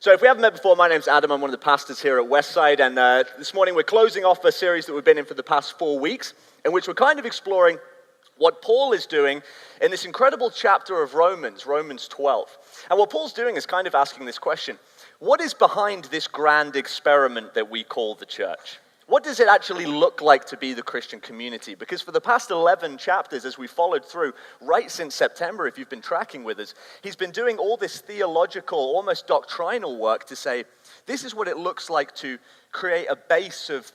So if we haven't met before, my name's Adam. I'm one of the pastors here at Westside, and this morning we're closing off a series that we've been in for the past 4 weeks, in which we're kind of exploring what Paul is doing in this incredible chapter of Romans 12. And what Paul's doing is kind of asking this question: what is behind this grand experiment that we call the church? What does it actually look like to be the Christian community? Because for the past 11 chapters, as we followed through, right since September, if you've been tracking with us, he's been doing all this theological, almost doctrinal work to say, this is what it looks like to create a base of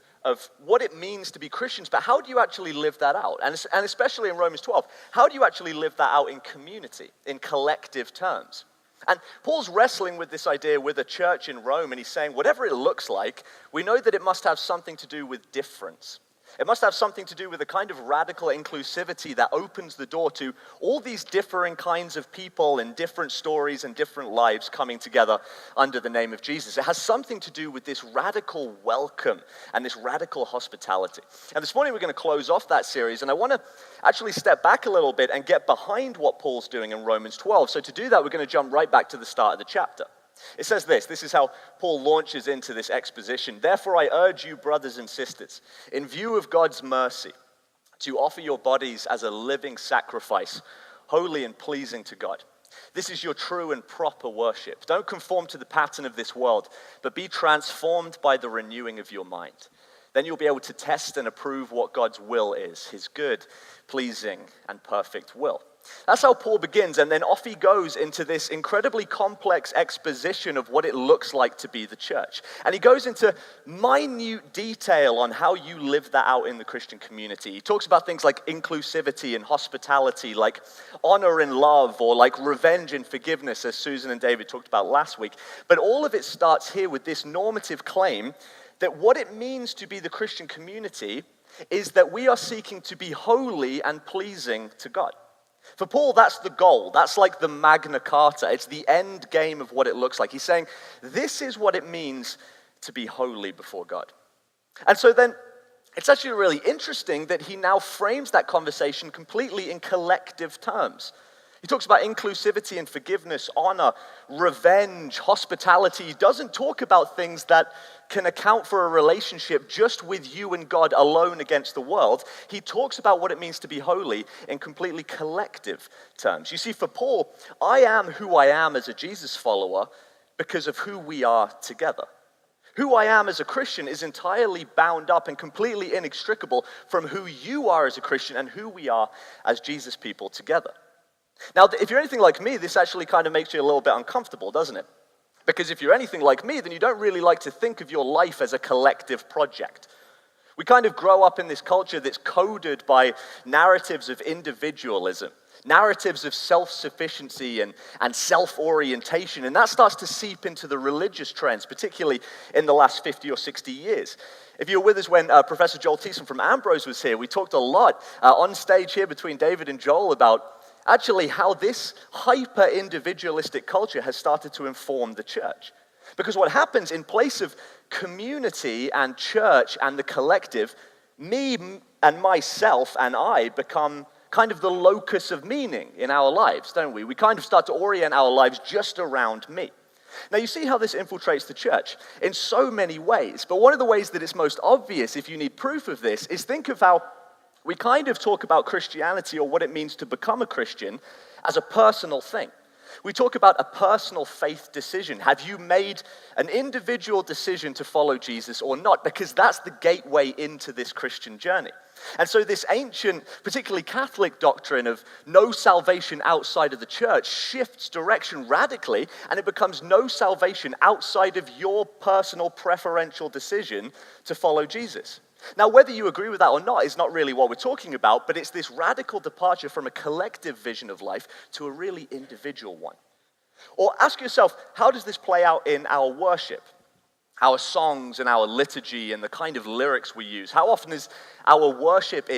what it means to be Christians, but how do you actually live that out? And especially in Romans 12, how do you actually live that out in community, in collective terms? And Paul's wrestling with this idea with a church in Rome, and he's saying, whatever it looks like, we know that it must have something to do with difference. It must have something to do with a kind of radical inclusivity that opens the door to all these differing kinds of people and different stories and different lives coming together under the name of Jesus. It has something to do with this radical welcome and this radical hospitality. And this morning we're going to close off that series, and I want to actually step back a little bit and get behind what Paul's doing in Romans 12. So to do that, we're going to jump right back to the start of the chapter. It says this is how Paul launches into this exposition. Therefore, I urge you, brothers and sisters, in view of God's mercy, to offer your bodies as a living sacrifice, holy and pleasing to God. This is your true and proper worship. Don't conform to the pattern of this world, but be transformed by the renewing of your mind. Then you'll be able to test and approve what God's will is, his good, pleasing, and perfect will. That's how Paul begins, and then off he goes into this incredibly complex exposition of what it looks like to be the church. And he goes into minute detail on how you live that out in the Christian community. He talks about things like inclusivity and hospitality, like honor and love, or like revenge and forgiveness, as Susan and David talked about last week. But all of it starts here with this normative claim that what it means to be the Christian community is that we are seeking to be holy and pleasing to God. For Paul, that's the goal. That's like the Magna Carta. It's the end game of what it looks like. He's saying, this is what it means to be holy before God. And so then, it's actually really interesting that he now frames that conversation completely in collective terms. He talks about inclusivity and forgiveness, honor, revenge, hospitality. He doesn't talk about things that can account for a relationship just with you and God alone against the world. He talks about what it means to be holy in completely collective terms. You see, for Paul, I am who I am as a Jesus follower because of who we are together. Who I am as a Christian is entirely bound up and completely inextricable from who you are as a Christian and who we are as Jesus people together. Now, if you're anything like me, this actually kind of makes you a little bit uncomfortable, doesn't it? Because if you're anything like me, then you don't really like to think of your life as a collective project. We kind of grow up in this culture that's coded by narratives of individualism, narratives of self-sufficiency and self-orientation, and that starts to seep into the religious trends, particularly in the last 50 or 60 years. If you were with us when Professor Joel Thiessen from Ambrose was here, we talked a lot on stage here between David and Joel about actually how this hyper-individualistic culture has started to inform the church. Because what happens in place of community and church and the collective, me and myself and I become kind of the locus of meaning in our lives, don't we? We kind of start to orient our lives just around me. Now, you see how this infiltrates the church in so many ways, but one of the ways that it's most obvious, if you need proof of this, is think of how we kind of talk about Christianity or what it means to become a Christian as a personal thing. We talk about a personal faith decision. Have you made an individual decision to follow Jesus or not? Because that's the gateway into this Christian journey. And so this ancient, particularly Catholic doctrine of no salvation outside of the church shifts direction radically, and it becomes no salvation outside of your personal preferential decision to follow Jesus. Now, whether you agree with that or not is not really what we're talking about, but it's this radical departure from a collective vision of life to a really individual one. Or ask yourself, how does this play out in our worship, our songs and our liturgy and the kind of lyrics we use? How often is our worship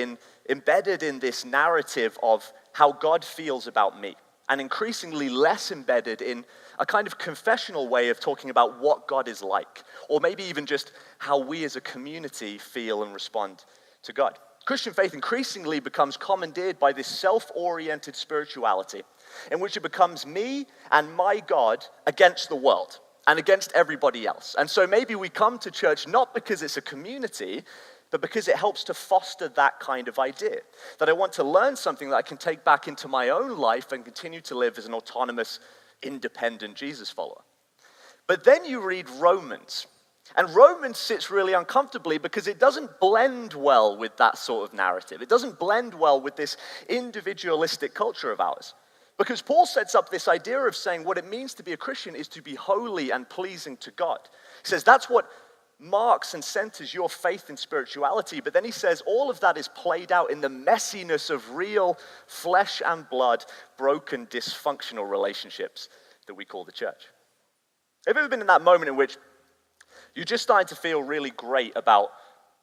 embedded in this narrative of how God feels about me, and increasingly less embedded in a kind of confessional way of talking about what God is like, or maybe even just how we as a community feel and respond to God? Christian faith increasingly becomes commandeered by this self-oriented spirituality in which it becomes me and my God against the world. and against everybody else. And so maybe we come to church not because it's a community, but because it helps to foster that kind of idea. That I want to learn something that I can take back into my own life and continue to live as an autonomous, independent Jesus follower. But then you read Romans. And Romans sits really uncomfortably because it doesn't blend well with that sort of narrative. It doesn't blend well with this individualistic culture of ours. Because Paul sets up this idea of saying what it means to be a Christian is to be holy and pleasing to God. He says that's what marks and centers your faith in spirituality, but then he says all of that is played out in the messiness of real flesh and blood, broken, dysfunctional relationships that we call the church. Have you ever been in that moment in which you're just starting to feel really great about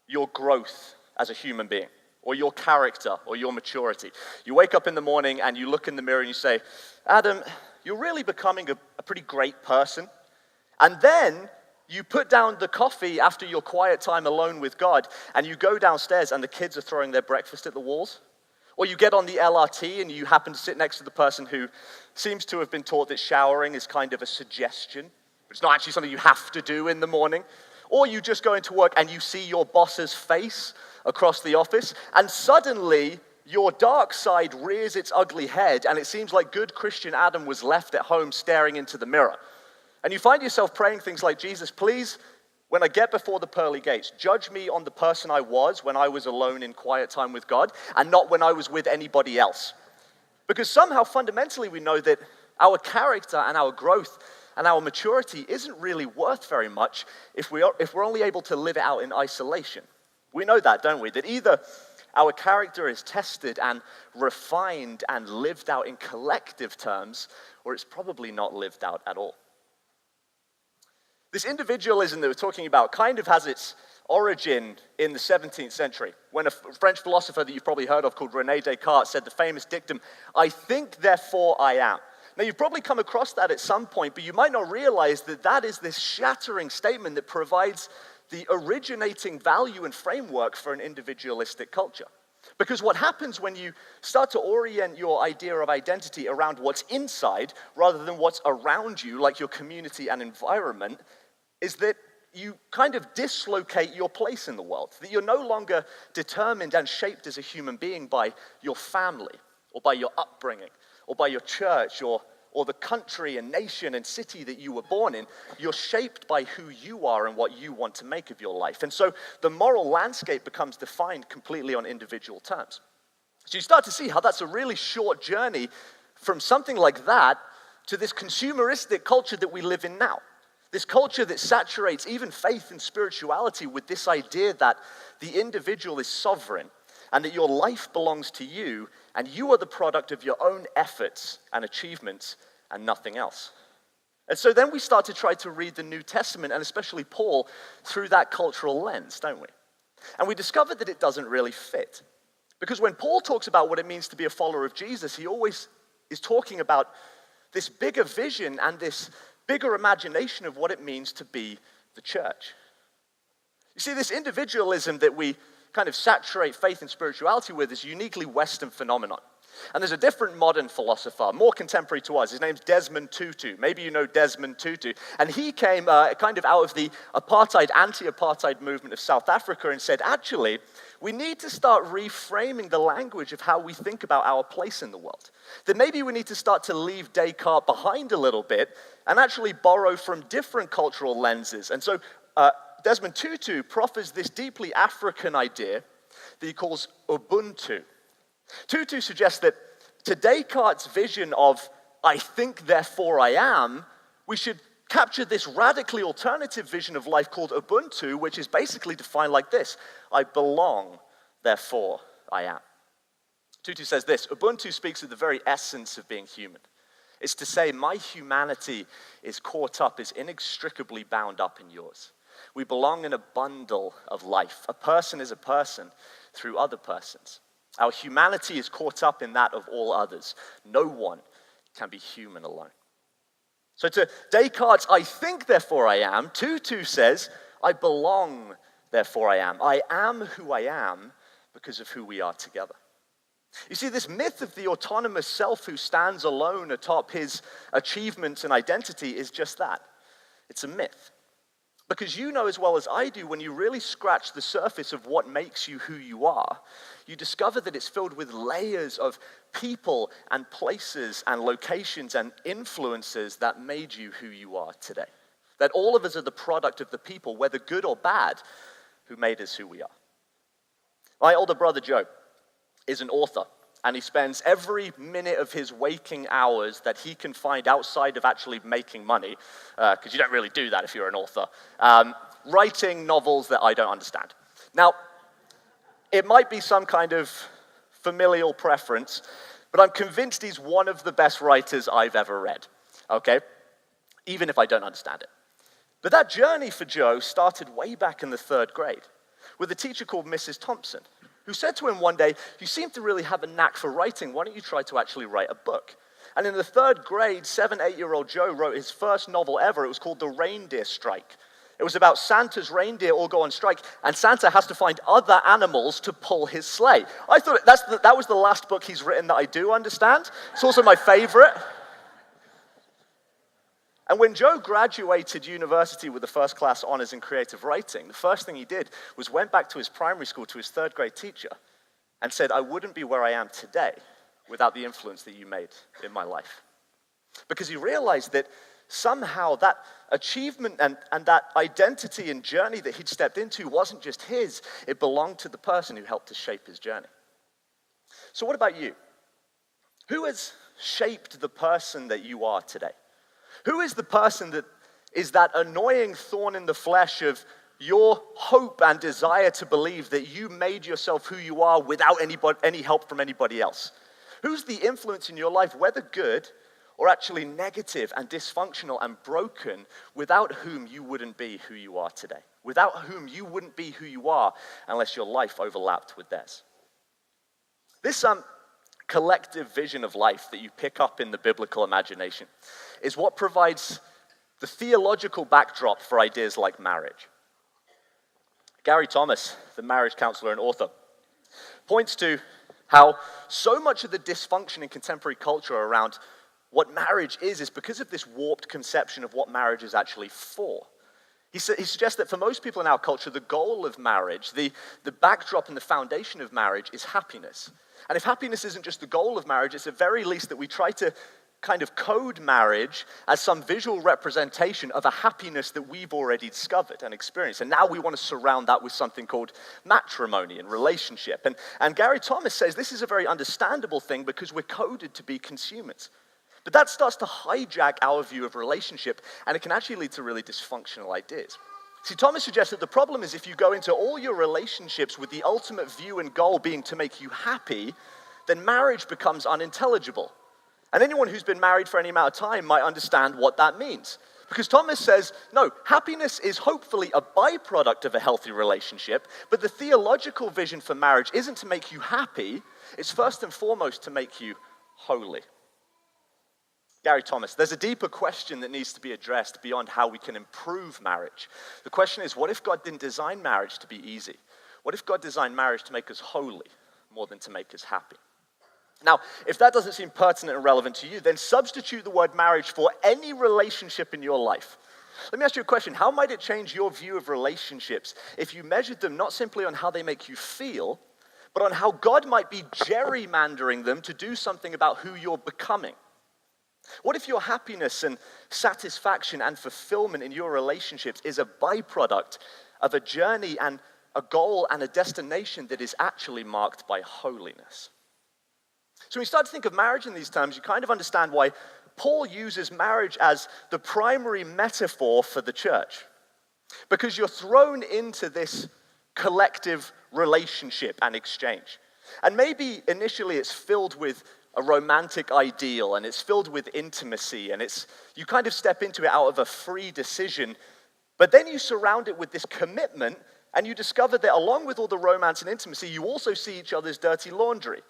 your growth as a human being, or your character, or your maturity? You wake up in the morning and you look in the mirror and you say, Adam, you're really becoming a pretty great person. And then you put down the coffee after your quiet time alone with God, and you go downstairs and the kids are throwing their breakfast at the walls. Or you get on the LRT and you happen to sit next to the person who seems to have been taught that showering is kind of a suggestion. It's not actually something you have to do in the morning. Or you just go into work and you see your boss's face across the office, and suddenly your dark side rears its ugly head, and it seems like good Christian Adam was left at home staring into the mirror. And you find yourself praying things like, Jesus, please, when I get before the pearly gates, judge me on the person I was when I was alone in quiet time with God, and not when I was with anybody else. Because somehow, fundamentally, we know that our character and our growth and our maturity isn't really worth very much if we're only able to live it out in isolation. We know that, don't we? That either our character is tested and refined and lived out in collective terms, or it's probably not lived out at all. This individualism that we're talking about kind of has its origin in the 17th century, when a French philosopher that you've probably heard of called René Descartes said the famous dictum, I think, therefore I am. Now, you've probably come across that at some point, but you might not realize that that is this shattering statement that provides the originating value and framework for an individualistic culture. Because what happens when you start to orient your idea of identity around what's inside rather than what's around you, like your community and environment, is that you kind of dislocate your place in the world. That you're no longer determined and shaped as a human being by your family, or by your upbringing, or by your church, or the country and nation and city that you were born in. You're shaped by who you are and what you want to make of your life. And so the moral landscape becomes defined completely on individual terms. So you start to see how that's a really short journey from something like that to this consumeristic culture that we live in now. This culture that saturates even faith and spirituality with this idea that the individual is sovereign and that your life belongs to you and you are the product of your own efforts and achievements and nothing else. And so then we start to try to read the New Testament, and especially Paul, through that cultural lens, don't we? And we discover that it doesn't really fit. Because when Paul talks about what it means to be a follower of Jesus, he always is talking about this bigger vision and this bigger imagination of what it means to be the church. You see, this individualism that we kind of saturate faith and spirituality with is a uniquely Western phenomenon. And there's a different modern philosopher, more contemporary to us. His name's Desmond Tutu. Maybe you know Desmond Tutu. And he came kind of out of the anti-apartheid movement of South Africa and said, actually, we need to start reframing the language of how we think about our place in the world. That maybe we need to start to leave Descartes behind a little bit and actually borrow from different cultural lenses. And so Desmond Tutu proffers this deeply African idea that he calls Ubuntu. Tutu suggests that to Descartes' vision of I think, therefore I am, we should capture this radically alternative vision of life called Ubuntu, which is basically defined like this: I belong, therefore I am. Tutu says this: Ubuntu speaks of the very essence of being human. It's to say my humanity is caught up, is inextricably bound up in yours. We belong in a bundle of life. A person is a person through other persons. Our humanity is caught up in that of all others. No one can be human alone. So to Descartes' I think, therefore I am, Tutu says, I belong, therefore I am. I am who I am because of who we are together. You see, this myth of the autonomous self who stands alone atop his achievements and identity is just that. It's a myth. Because you know as well as I do, when you really scratch the surface of what makes you who you are, you discover that it's filled with layers of people and places and locations and influences that made you who you are today. That all of us are the product of the people, whether good or bad, who made us who we are. My older brother Joe is an author, and he spends every minute of his waking hours that he can find outside of actually making money, because you don't really do that if you're an author, writing novels that I don't understand. Now, it might be some kind of familial preference, but I'm convinced he's one of the best writers I've ever read, okay? Even if I don't understand it. But that journey for Joe started way back in the 3rd grade with a teacher called Mrs. Thompson, who said to him one day, "You seem to really have a knack for writing. Why don't you try to actually write a book?" And in the 3rd grade, 8-year-old Joe wrote his first novel ever. It was called The Reindeer Strike. It was about Santa's reindeer all go on strike, and Santa has to find other animals to pull his sleigh. I thought that was the last book he's written that I do understand. It's also my favorite. And when Joe graduated university with the first class honors in creative writing, the first thing he did was went back to his primary school, to his 3rd grade teacher, and said, "I wouldn't be where I am today without the influence that you made in my life." Because he realized that somehow that achievement and that identity and journey that he'd stepped into wasn't just his, it belonged to the person who helped to shape his journey. So what about you? Who has shaped the person that you are today? Who is the person that is that annoying thorn in the flesh of your hope and desire to believe that you made yourself who you are without any help from anybody else? Who's the influence in your life, whether good or actually negative and dysfunctional and broken, without whom you wouldn't be who you are today? Without whom you wouldn't be who you are unless your life overlapped with theirs. This collective vision of life that you pick up in the biblical imagination is what provides the theological backdrop for ideas like marriage. Gary Thomas, the marriage counselor and author, points to how so much of the dysfunction in contemporary culture around what marriage is because of this warped conception of what marriage is actually for. He suggests that for most people in our culture, the goal of marriage, the backdrop and the foundation of marriage is happiness. And if happiness isn't just the goal of marriage, it's at very least that we try to kind of code marriage as some visual representation of a happiness that we've already discovered and experienced. And now we want to surround that with something called matrimony and relationship. And Gary Thomas says this is a very understandable thing because we're coded to be consumers. But that starts to hijack our view of relationship, and it can actually lead to really dysfunctional ideas. See, Thomas suggests that the problem is if you go into all your relationships with the ultimate view and goal being to make you happy, then marriage becomes unintelligible. And anyone who's been married for any amount of time might understand what that means. Because Thomas says, no, happiness is hopefully a byproduct of a healthy relationship, but the theological vision for marriage isn't to make you happy, it's first and foremost to make you holy. Gary Thomas, there's a deeper question that needs to be addressed beyond how we can improve marriage. The question is, what if God didn't design marriage to be easy? What if God designed marriage to make us holy more than to make us happy? Now, if that doesn't seem pertinent and relevant to you, then substitute the word marriage for any relationship in your life. Let me ask you a question. How might it change your view of relationships if you measured them not simply on how they make you feel, but on how God might be gerrymandering them to do something about who you're becoming? What if your happiness and satisfaction and fulfillment in your relationships is a byproduct of a journey and a goal and a destination that is actually marked by holiness? So when you start to think of marriage in these terms, you kind of understand why Paul uses marriage as the primary metaphor for the church. Because you're thrown into this collective relationship and exchange. And maybe initially it's filled with a romantic ideal, and it's filled with intimacy, and you kind of step into it out of a free decision, but then you surround it with this commitment, and you discover that along with all the romance and intimacy, you also see each other's dirty laundry.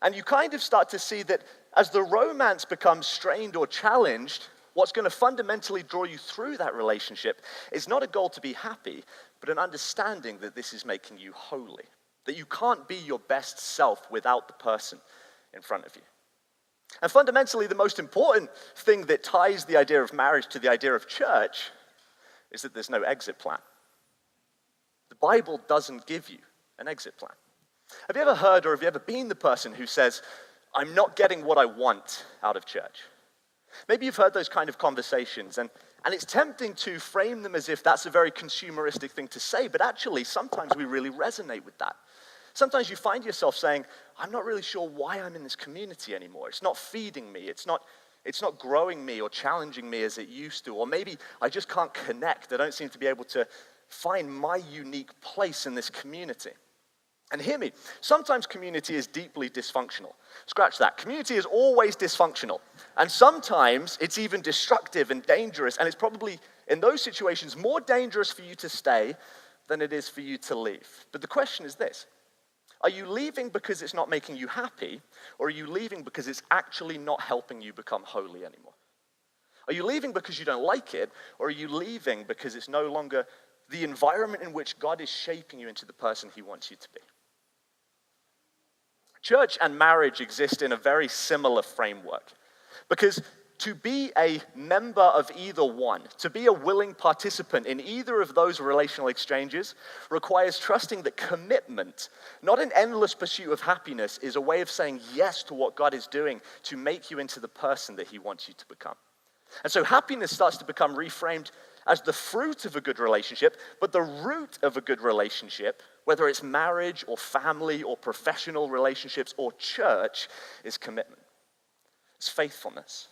And you kind of start to see that as the romance becomes strained or challenged, what's going to fundamentally draw you through that relationship is not a goal to be happy, but an understanding that this is making you holy, that you can't be your best self without the person in front of you. And fundamentally, the most important thing that ties the idea of marriage to the idea of church is that there's no exit plan. The Bible doesn't give you an exit plan. Have you ever heard or have you ever been the person who says, I'm not getting what I want out of church? Maybe you've heard those kind of conversations, and it's tempting to frame them as if that's a very consumeristic thing to say, but actually sometimes we really resonate with that. Sometimes you find yourself saying, I'm not really sure why I'm in this community anymore. It's not feeding me. It's not growing me or challenging me as it used to. Or maybe I just can't connect. I don't seem to be able to find my unique place in this community. And hear me, sometimes community is deeply dysfunctional. Scratch that. Community is always dysfunctional. And sometimes it's even destructive and dangerous. And it's probably, in those situations, more dangerous for you to stay than it is for you to leave. But the question is this. Are you leaving because it's not making you happy? Or are you leaving because it's actually not helping you become holy anymore? Are you leaving because you don't like it? Or are you leaving because it's no longer the environment in which God is shaping you into the person he wants you to be? Church and marriage exist in a very similar framework, because to be a member of either one, to be a willing participant in either of those relational exchanges, requires trusting that commitment, not an endless pursuit of happiness, is a way of saying yes to what God is doing to make you into the person that he wants you to become. And so happiness starts to become reframed as the fruit of a good relationship, but the root of a good relationship, whether it's marriage or family or professional relationships or church, is commitment. It's faithfulness.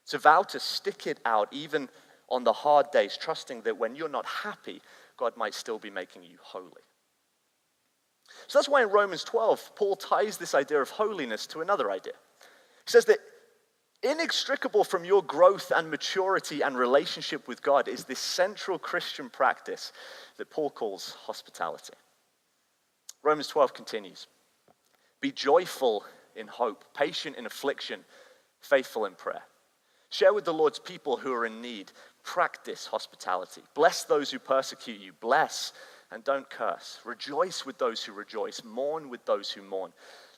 It's a vow to stick it out even on the hard days, trusting that when you're not happy, God might still be making you holy. So that's why in Romans 12, Paul ties this idea of holiness to another idea. He says that inextricable from your growth and maturity and relationship with God is this central Christian practice that Paul calls hospitality. Romans 12 continues. Be joyful in hope, patient in affliction, faithful in prayer. Share with the Lord's people who are in need. Practice hospitality. Bless those who persecute you. Bless and don't curse. Rejoice with those who rejoice. Mourn with those who mourn.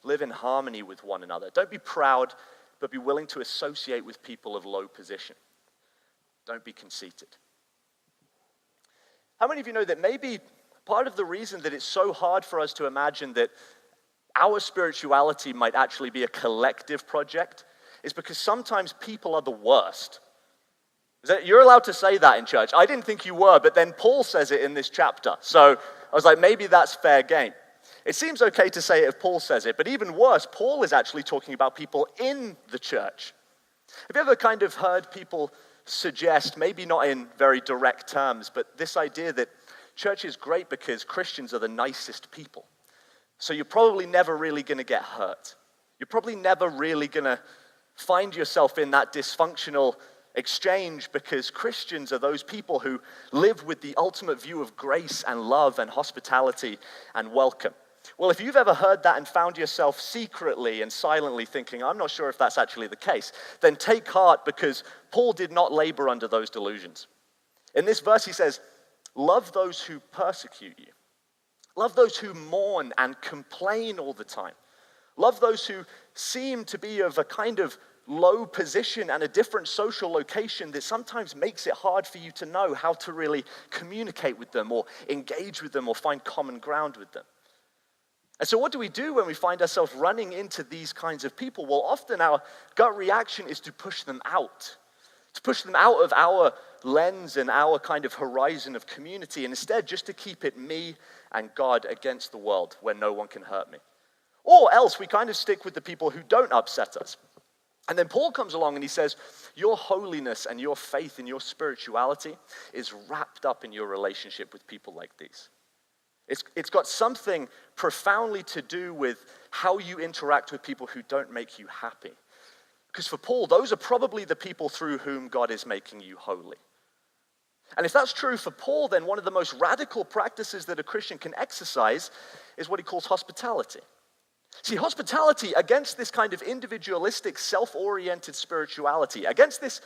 Live in harmony with one another. Don't be proud, but be willing to associate with people of low position. Don't be conceited. How many of you know that maybe part of the reason that it's so hard for us to imagine that our spirituality might actually be a collective project is because sometimes people are the worst. You're allowed to say that in church. I didn't think you were, but then Paul says it in this chapter. So I was like, maybe that's fair game. It seems okay to say it if Paul says it, but even worse, Paul is actually talking about people in the church. Have you ever kind of heard people suggest, maybe not in very direct terms, but this idea that church is great because Christians are the nicest people. So you're probably never really going to get hurt. You're probably never really going to find yourself in that dysfunctional exchange because Christians are those people who live with the ultimate view of grace and love and hospitality and welcome. Well, if you've ever heard that and found yourself secretly and silently thinking, I'm not sure if that's actually the case, then take heart because Paul did not labor under those delusions. In this verse, he says, love those who persecute you. Love those who mourn and complain all the time. Love those who seem to be of a kind of low position and a different social location that sometimes makes it hard for you to know how to really communicate with them or engage with them or find common ground with them. And so what do we do when we find ourselves running into these kinds of people? Well, often our gut reaction is to push them out of our lens and our kind of horizon of community, and instead just to keep it me and God against the world where no one can hurt me. Or else we kind of stick with the people who don't upset us. And then Paul comes along and he says, your holiness and your faith and your spirituality is wrapped up in your relationship with people like these. It's got something profoundly to do with how you interact with people who don't make you happy. Because for Paul, those are probably the people through whom God is making you holy. And if that's true for Paul, then one of the most radical practices that a Christian can exercise is what he calls hospitality. See, hospitality against this kind of individualistic, self-oriented spirituality, against this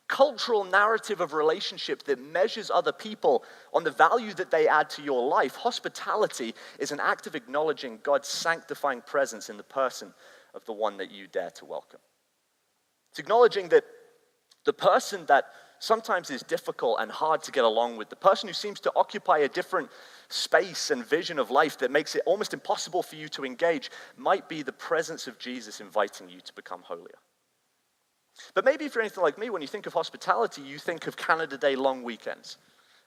cultural narrative of relationship that measures other people on the value that they add to your life, hospitality is an act of acknowledging God's sanctifying presence in the person of the one that you dare to welcome. It's acknowledging that the person that sometimes is difficult and hard to get along with, the person who seems to occupy a different space and vision of life that makes it almost impossible for you to engage, might be the presence of Jesus inviting you to become holier. But maybe if you're anything like me, when you think of hospitality, you think of Canada Day long weekends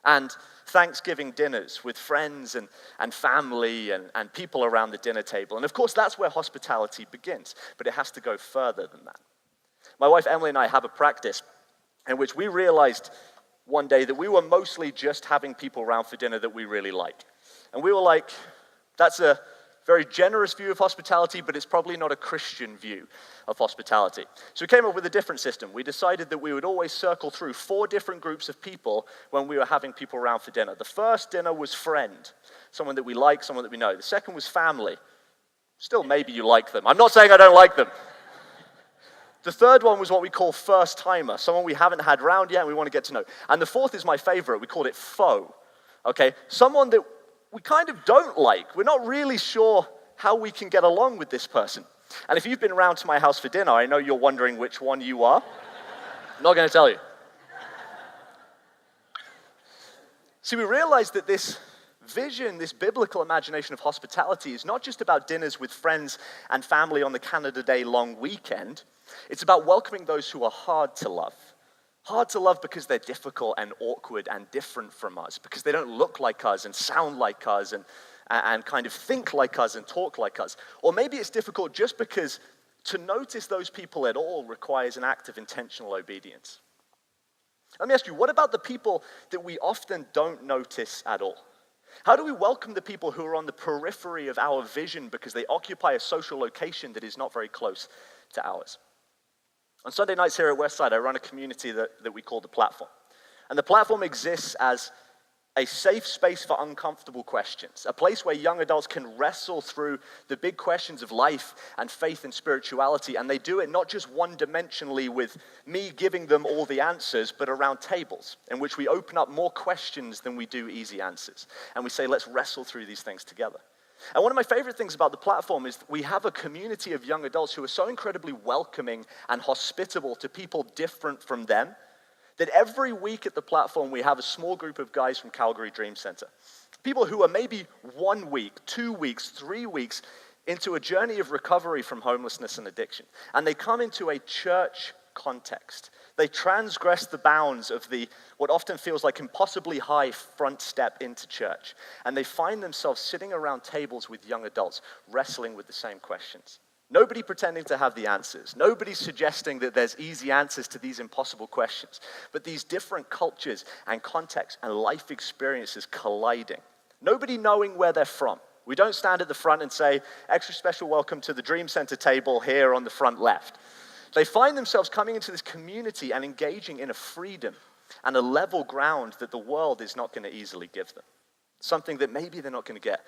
and Thanksgiving dinners with friends and family and people around the dinner table. And of course, that's where hospitality begins, but it has to go further than that. My wife Emily and I have a practice in which we realized one day that we were mostly just having people around for dinner that we really like. And we were like, that's a very generous view of hospitality, but it's probably not a Christian view of hospitality. So we came up with a different system. We decided that we would always circle through 4 different groups of people when we were having people around for dinner. The first dinner was friend, someone that we like, someone that we know. The second was family. Still, maybe you like them. I'm not saying I don't like them. The third one was what we call first timer, someone we haven't had round yet and we want to get to know. And the fourth is my favorite. We called it foe. Okay, someone that we kind of don't like. We're not really sure how we can get along with this person. And if you've been around to my house for dinner, I know you're wondering which one you are. I'm not going to tell you. See, we realized that this vision, this biblical imagination of hospitality is not just about dinners with friends and family on the Canada Day long weekend. It's about welcoming those who are hard to love. Hard to love because they're difficult and awkward and different from us, because they don't look like us and sound like us and kind of think like us and talk like us. Or maybe it's difficult just because to notice those people at all requires an act of intentional obedience. Let me ask you, what about the people that we often don't notice at all? How do we welcome the people who are on the periphery of our vision because they occupy a social location that is not very close to ours? On Sunday nights here at Westside, I run a community that we call The Platform. And The Platform exists as a safe space for uncomfortable questions, a place where young adults can wrestle through the big questions of life and faith and spirituality, and they do it not just one-dimensionally with me giving them all the answers, but around tables in which we open up more questions than we do easy answers. And we say, let's wrestle through these things together. And one of my favorite things about The Platform is that we have a community of young adults who are so incredibly welcoming and hospitable to people different from them, that every week at The Platform, we have a small group of guys from Calgary Dream Center. People who are maybe 1 week, 2 weeks, 3 weeks into a journey of recovery from homelessness and addiction. And they come into a church context. They transgress the bounds of what often feels like impossibly high front step into church. And they find themselves sitting around tables with young adults, wrestling with the same questions. Nobody pretending to have the answers. Nobody suggesting that there's easy answers to these impossible questions. But these different cultures and contexts and life experiences colliding. Nobody knowing where they're from. We don't stand at the front and say, extra special welcome to the Dream Center table here on the front left. They find themselves coming into this community and engaging in a freedom and a level ground that the world is not going to easily give them. Something that maybe they're not going to get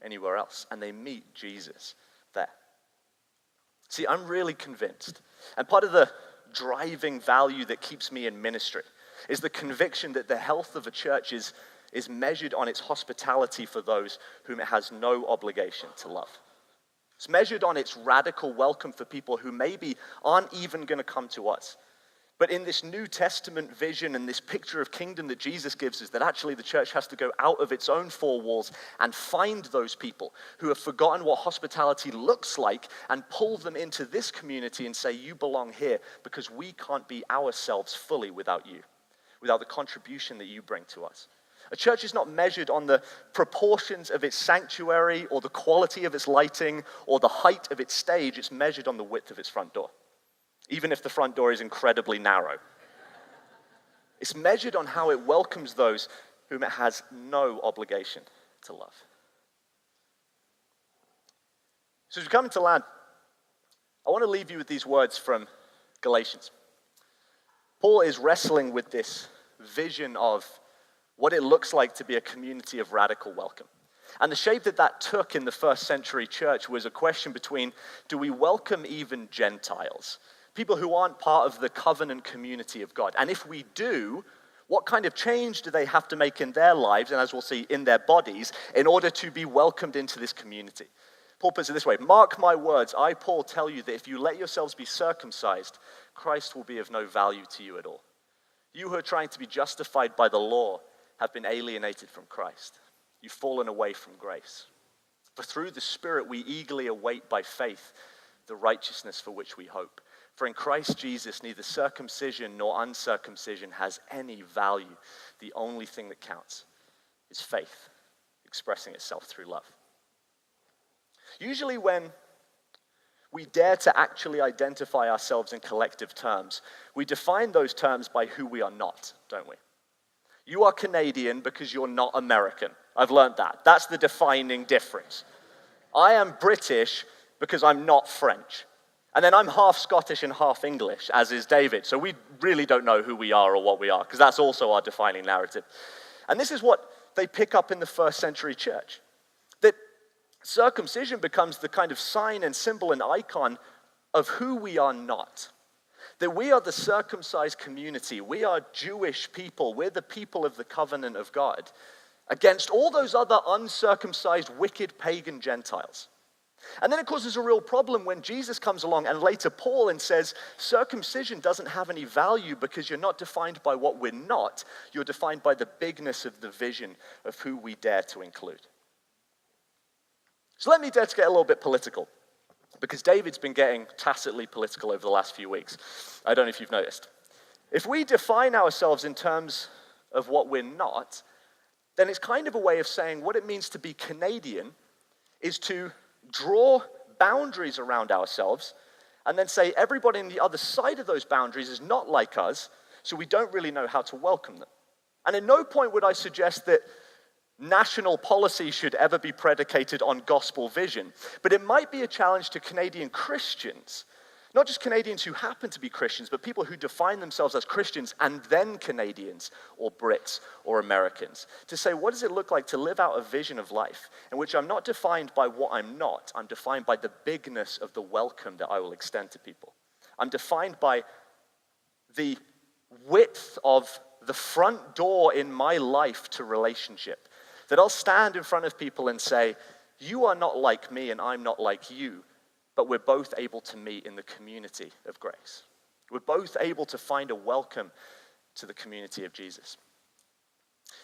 anywhere else. And they meet Jesus there. See, I'm really convinced, and part of the driving value that keeps me in ministry is the conviction that the health of a church is measured on its hospitality for those whom it has no obligation to love. It's measured on its radical welcome for people who maybe aren't even going to come to us. But in this New Testament vision and this picture of kingdom that Jesus gives us, that actually the church has to go out of its own 4 walls and find those people who have forgotten what hospitality looks like and pull them into this community and say, you belong here because we can't be ourselves fully without you, without the contribution that you bring to us. A church is not measured on the proportions of its sanctuary or the quality of its lighting or the height of its stage. It's measured on the width of its front door, even if the front door is incredibly narrow. It's measured on how it welcomes those whom it has no obligation to love. So as we come into land, I want to leave you with these words from Galatians. Paul is wrestling with this vision of what it looks like to be a community of radical welcome. And the shape that took in the first century church was a question between, do we welcome even Gentiles? People who aren't part of the covenant community of God. And if we do, what kind of change do they have to make in their lives, and as we'll see, in their bodies, in order to be welcomed into this community? Paul puts it this way, mark my words, I, Paul, tell you that if you let yourselves be circumcised, Christ will be of no value to you at all. You who are trying to be justified by the law have been alienated from Christ. You've fallen away from grace. For through the Spirit we eagerly await by faith the righteousness for which we hope. For in Christ Jesus neither circumcision nor uncircumcision has any value. The only thing that counts is faith, expressing itself through love. Usually when we dare to actually identify ourselves in collective terms, we define those terms by who we are not, don't we? You are Canadian because you're not American. I've learned that. That's the defining difference. I am British because I'm not French. And then I'm half Scottish and half English, as is David. So we really don't know who we are or what we are, because that's also our defining narrative. And this is what they pick up in the first century church. That circumcision becomes the kind of sign and symbol and icon of who we are not. That we are the circumcised community. We are Jewish people. We're the people of the covenant of God against all those other uncircumcised, wicked, pagan Gentiles. And then it causes a real problem when Jesus comes along and later Paul and says, circumcision doesn't have any value because you're not defined by what we're not. You're defined by the bigness of the vision of who we dare to include. So let me dare to get a little bit political, because David's been getting tacitly political over the last few weeks. I don't know if you've noticed. If we define ourselves in terms of what we're not, then it's kind of a way of saying what it means to be Canadian is to draw boundaries around ourselves and then say everybody on the other side of those boundaries is not like us, so we don't really know how to welcome them. And at no point would I suggest that national policy should ever be predicated on gospel vision, but it might be a challenge to Canadian Christians, not just Canadians who happen to be Christians, but people who define themselves as Christians and then Canadians or Brits or Americans, to say, what does it look like to live out a vision of life in which I'm not defined by what I'm not, I'm defined by the bigness of the welcome that I will extend to people. I'm defined by the width of the front door in my life to relationship. That I'll stand in front of people and say, you are not like me and I'm not like you, but we're both able to meet in the community of grace. We're both able to find a welcome to the community of Jesus.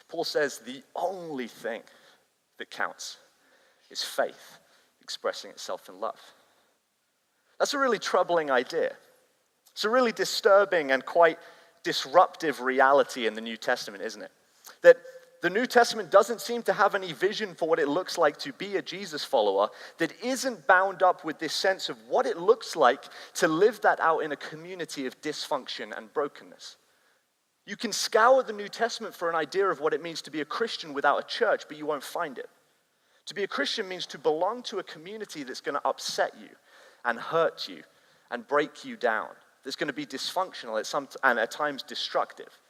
Paul says the only thing that counts is faith expressing itself in love. That's a really troubling idea. It's a really disturbing and quite disruptive reality in the New Testament, isn't it? That the New Testament doesn't seem to have any vision for what it looks like to be a Jesus follower that isn't bound up with this sense of what it looks like to live that out in a community of dysfunction and brokenness. You can scour the New Testament for an idea of what it means to be a Christian without a church, but you won't find it. To be a Christian means to belong to a community that's going to upset you and hurt you and break you down, that's going to be dysfunctional and at times destructive.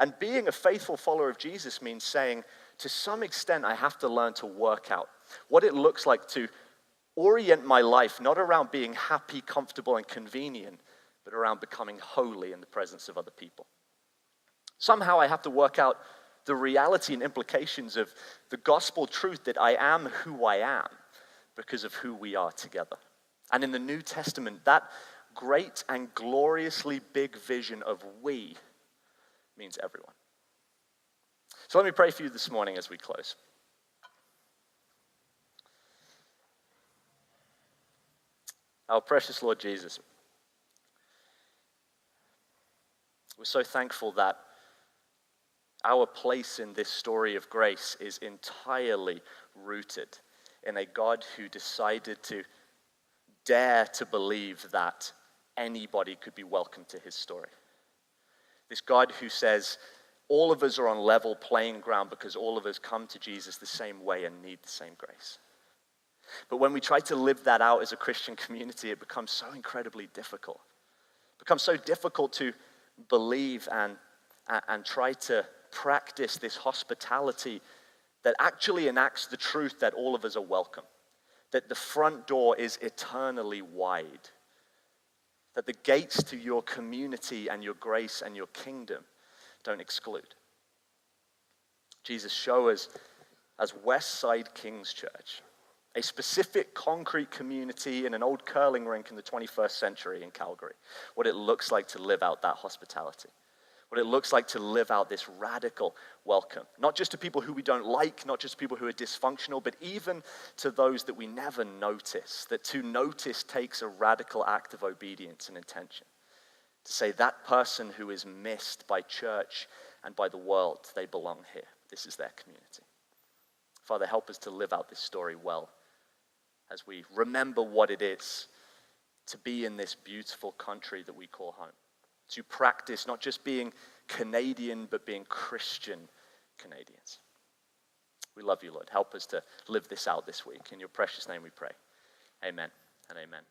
And being a faithful follower of Jesus means saying, to some extent, I have to learn to work out what it looks like to orient my life, not around being happy, comfortable, and convenient, but around becoming holy in the presence of other people. Somehow I have to work out the reality and implications of the gospel truth that I am who I am because of who we are together. And in the New Testament, that great and gloriously big vision of we means everyone. So let me pray for you this morning as we close. Our precious Lord Jesus, we're so thankful that our place in this story of grace is entirely rooted in a God who decided to dare to believe that anybody could be welcome to his story. This God who says all of us are on level playing ground because all of us come to Jesus the same way and need the same grace. But when we try to live that out as a Christian community, it becomes so incredibly difficult. It becomes so difficult to believe and try to practice this hospitality that actually enacts the truth that all of us are welcome, that the front door is eternally wide, that the gates to your community and your grace and your kingdom don't exclude. Jesus, show us as Westside King's Church, a specific concrete community in an old curling rink in the 21st century in Calgary, what it looks like to live out that hospitality. what it looks like to live out this radical welcome, not just to people who we don't like, not just people who are dysfunctional, but even to those that we never notice, that to notice takes a radical act of obedience and intention. To say that person who is missed by church and by the world, they belong here. This is their community. Father, help us to live out this story well as we remember what it is to be in this beautiful country that we call home. To practice not just being Canadian, but being Christian Canadians. We love you, Lord. Help us to live this out this week. In your precious name we pray. Amen and amen.